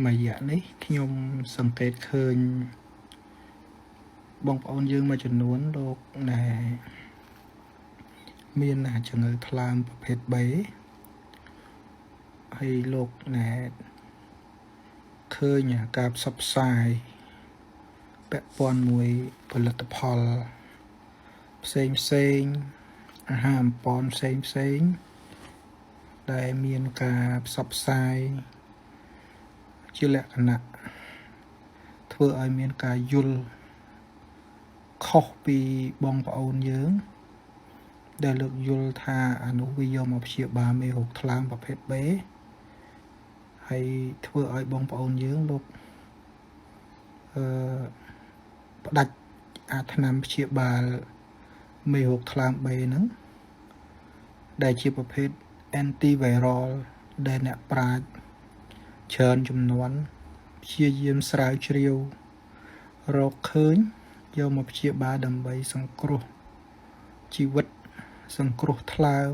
មួយរយៈនេះខ្ញុំសង្កេតឃើញបងប្អូនយើងមួយចំនួនលោកណែមានជំងឺថ្លើមប្រភេទ B ហើយលោកណែឃើញការផ្សព្វផ្សាយពាក់ព័ន្ធមួយផលិតផលផ្សេងអាហារអំប៉នផ្សេងដែលមានការផ្សព្វផ្សាយជាលក្ខណៈធ្វើឲ្យមានការយល់ខុសពីបងប្អូនយើងដែលលោកយល់ថាអានោះវាយកមកព្យាបាលមេរោគថ្លើមប្រភេទ B ហើយធ្វើឲ្យបងប្អូនយើងលោកផ្ដាច់អាថ្នាំព្យាបាលមេរោគថ្លើម B ហ្នឹងដែលជាប្រភេទ antiviral ដែលអ្នកប្រាជ្ញច្រើនជំនាន់ព្យាយាមស្រាវជ្រាវរកឃើញយកមកព្យាបាលដើម្បីសង្គ្រោះជីវិតសង្គ្រោះថ្លើម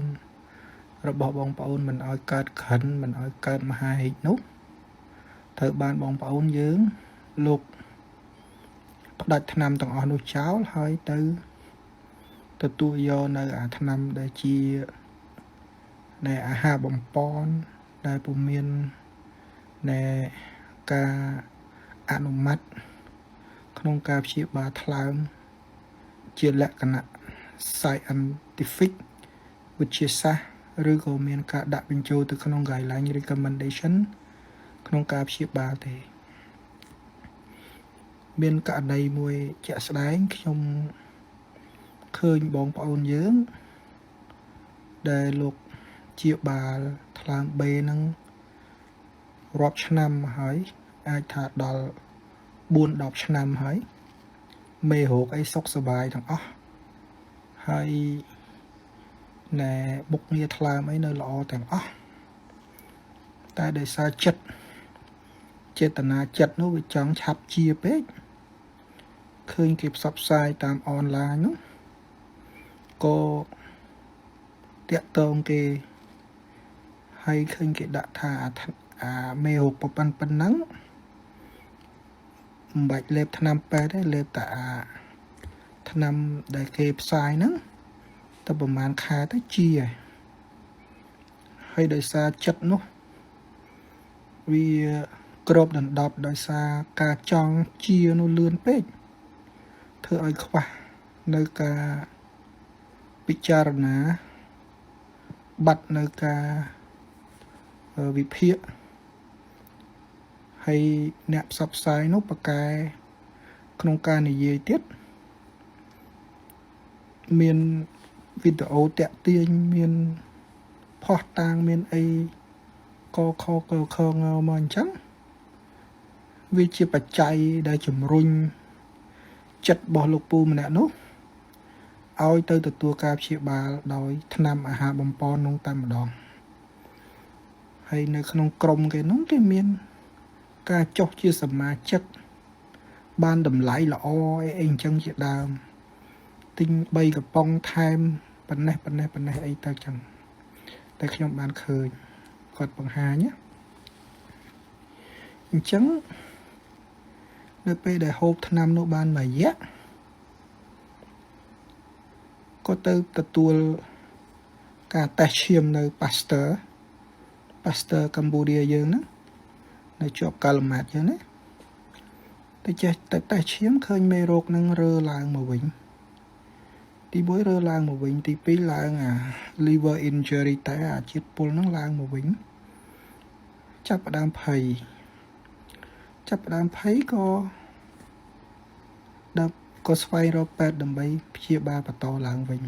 របស់បងប្អូនមិនឲ្យកើតក្រិនមិនឲ្យកើតមហាហិចនោះត្រូវបានបងប្អូនយើងលោកផ្ដាច់ថ្នាំទាំងអស់នោះចោលហើយទៅទទួលយកនៅអាថ្នាំដែលជានៃអាហារបំពន់ដែលពុំមាននៃការអនុម័តក្នុងការព្យាបាលថ្លើមជាលក្ខណៈ scientific វិទ្យាសាស្ត្រឬក៏មានការដាក់បញ្ចូលទៅក្នុង guideline recommendation ក្នុងការព្យាបាលទេមានករណីមួយជាក់ស្ដែងខ្ញុំឃើញបងប្អូនយើងដែលលោកព្យាបាលថ្លើម B ហ្នឹងរាប់ឆ្នាំហើយអាចថាដល់4-10ឆ្នាំហើយមេរោគអីសុខសប្បាយទាំងអស់ហើយណែបុកងារថ្លើមអីនៅល្អទាំងអស់តែដោយសារចិត្តចេតនាចិត្តនោះវាចង់ឆាប់ជាពេកឃើញគេផ្សព្វផ្សាយតាមអនឡាញនោះក៏តាក់ទងគេហើយឃើញគេដាក់ថាអាមេរោគប៉ុណ្ណឹងមិនបាច់លេបថ្នាំពេទ្យទេលេបតែអាថ្នាំដែលគេផ្សាយហ្នឹងតែប្រហែលខែទៅជាហើយដោយសារចិត្តនោះវាក្របដណ្ដប់ដោយសារការចង់ជានោះលឿនពេកធ្វើឲ្យខ្វះនៅការពិចារណាបាត់នៅការវិភាគហើយអ្នកផ្សព្វផ្សាយនោះប្រកែក្នុងការនិយាយទៀតមានវីដេអូតាក់ទាញមានផុសតាងមានអីកខងមកអញ្ចឹងវាជាបច្ច័យដែលជំរុញចិត្តរបស់លោកពូម្នាក់នោះឲ្យទៅទទួលការព្យាបាលដោយថ្នាំអាហារបំពន់នោះតែម្ដងហើយនៅក្នុងក្រុមគេនោះគេមានការចុះជាសមាជិកបានតម្លៃល្អអីអញ្ចឹងជាដើមទិញ3កំប៉ុងថែមប៉ុណ្ណេះអីទៅចឹងតែខ្ញុំបានឃើញគាត់បង្ហាញណាអញ្ចឹងនៅពេលដែលហូបថ្នាំនោះបានមួយរយៈក៏ទៅទទួលការតេស្តឈាមនៅ Pasteur កម្ពុជាយើងហ្នឹងនៅជាប់កាល់ម៉ាត់យើងណាតែចេះតែតេស្តឈាមឃើញមេរោគនឹងរើឡើងមកវិញទី1រើឡើងមកវិញទី2ឡើងអា liver injury តែអាជាតិពុលនឹងឡើងមកវិញចាប់ផ្ដើមភ័យក៏ស្វែងរកពេទ្យដើម្បីព្យាបាលបន្តឡើងវិញ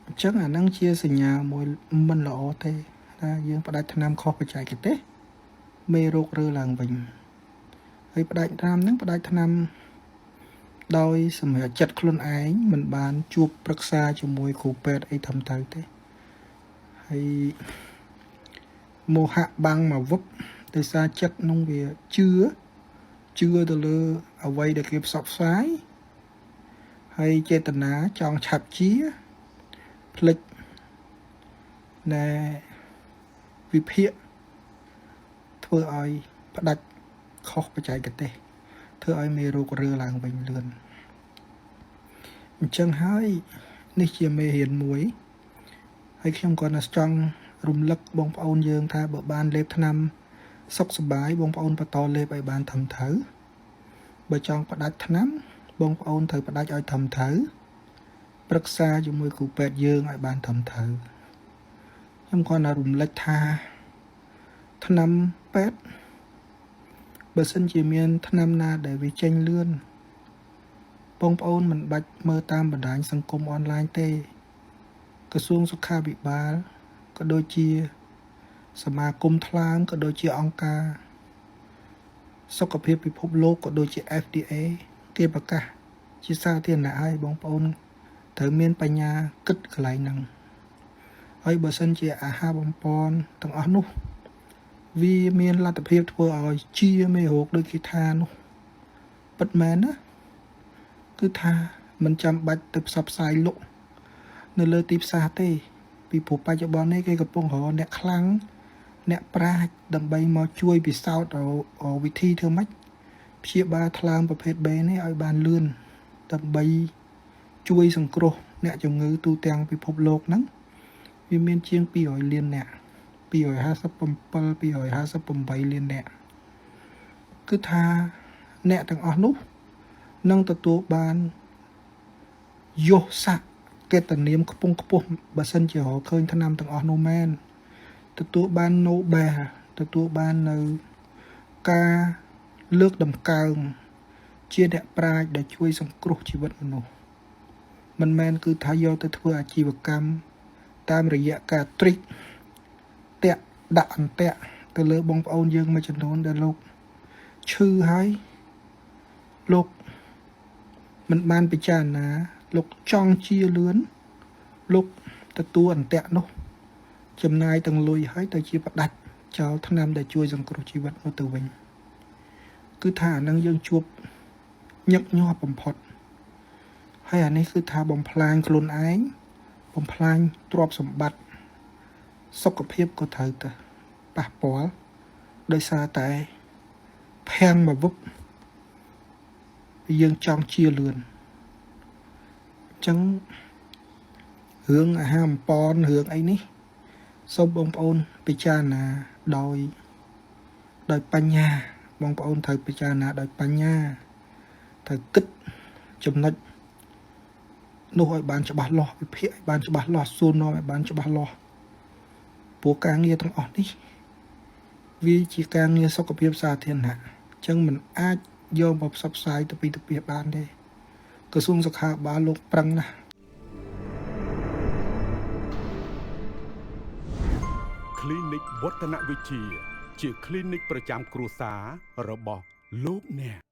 អញ្ចឹងអានឹងជាសញ្ញាមួយមិនល្អទេថាយើងផ្ដាច់ថ្នាំខុសបច្ចេកទេសមេរោគរើឡើងវិញហើយផ្ដាច់ថ្នាំដោយសម្រាប់ចិត្តខ្លួនឯងមិនបានជួបប្រឹក្សាជាមួយគ្រូពេទ្យអីធំទៅទេហើយមោហៈបាំងមកវឹបដោយសារចិត្តនោះវាជឿទៅលើអ្វីដែលគេផ្សព្វផ្សាយហើយចេតនាចង់ឆាប់ជាផ្លិចណែវិភាគ ធ្វើឲ្យផ្ដាច់ខុសបច្ចេកទេសធ្វើឲ្យមេរោគរើឡើងវិញលឿនអញ្ចឹងហើយនេះជាមេរៀនមួយហើយខ្ញុំក៏ណាស់ចង់រំលឹកបងប្អូនយើងថាបើបានលេបថ្នាំសុខសប្បាយបងប្អូនបន្តលេបឲ្យបានត្រឹមត្រូវបើចង់ផ្ដាច់ថ្នាំបងប្អូនត្រូវផ្ដាច់ឲ្យត្រឹមត្រូវប្រឹក្សាជាមួយគ្រូពេទ្យយើងឲ្យបានត្រឹមត្រូវខ្ញុំគាត់ណារំលឹកថាថ្នាំពេទ្យបើសិនជាមានថ្នាំណាដែលវាចេញលឿនបងប្អូនមិនបាច់មើលតាមបណ្ដាញសង្គមអនឡាញទេក្រសួងសុខាភិបាលក៏ដូចជាសមាគមថ្លើមក៏ដូចជាអង្គការសុខភាពពិភពលោកក៏ដូចជា FDA គេប្រកាសជាសាធារណៈឲ្យបងប្អូនត្រូវមានបញ្ញាគិតកន្លែងហ្នឹងហើយបើសិនជាអាហារបំពន់ទាំងអស់នោះវាមានលទ្ធភាពធ្វើឲ្យជាមេរោគដូចគេថានោះពិតមែនណាគឺថាមិនចាំបាច់ទៅផ្សព្វផ្សាយលក់នៅលើទីផ្សារទេពីព្រោះបច្ចុប្បន្ននេះគេកំពុងរកអ្នកខ្លាំងអ្នកប្រាជ្ញដើម្បីមកជួយពិសោធន៍វិធីធ្វើម៉េចព្យាបាលថ្លើមប្រភេទ B នេះឲ្យបានលឿនដើម្បីជួយសង្គ្រោះអ្នកជំងឺទូទាំងពិភពលោកហ្នឹងវាមានជាង200លានអ្នក257 258លានអ្នកគឺថាអ្នកទាំងអស់នោះនឹងទទួលបានយសស័ក្តិកេតនាមខ្ពង់ខ្ពស់បើសិនជារកឃើញថ្នាំទាំងអស់នោះមែនទទួលបាន Nobel ទទួលបាននៅការលើកតម្កើងជាអ្នកប្រាជ្ញដែលជួយសង្គ្រោះជីវិតមនុស្សមិនមែនគឺថាយកទៅធ្វើអាជីវកម្មតាមរយៈការទ្រិចតាក់ដាក់អន្ទាក់ទៅលើបងប្អូនយើងមួយចំនួនដែលលោកឈឺហើយលោកមិនបានពិចារណាលោកចង់ជាលឿនលោកទទួលអន្ទាក់នោះចំណាយទាំងលុយហើយទៅជាផ្ដាច់ចោលថ្នាំដែលជួយសង្គ្រោះជីវិតនោះទៅវិញគឺថាអានឹងយើងជួបញឹកញាប់បំផុតហើយអានេះគឺថាបំផ្លាញខ្លួនឯងបំផ្លាញទ្រព្យសម្បត្តិសុខភាពក៏ត្រូវទៅប៉ះពាល់ដោយសារតែភាំងមកវឹបយើងចង់ជាលឿនអញ្ចឹងរឿងអាហារបំពន់រឿងអីនេះសូមបងប្អូនពិចារណាដោយបញ្ញាបងប្អូនត្រូវពិចារណាដោយបញ្ញាត្រូវគិតចំណុចនោះឲ្យបានច្បាស់លាស់វិភាគឲ្យបានច្បាស់លាស់សួរនាំឲ្យបានច្បាស់លាស់ព្រោះការងារទាំងអស់នេះវាជាការងារសុខភាពសាធារណៈអញ្ចឹងមិនអាចយកមកផ្សព្វផ្សាយទៅពីបានទេក្រសួងសុខាភិបាលលោកប្រឹងណាស់ Clinic វឌ្ឍនវិទ្យាជា clinic ប្រចាំគ្រួសាររបស់លោកអ្នក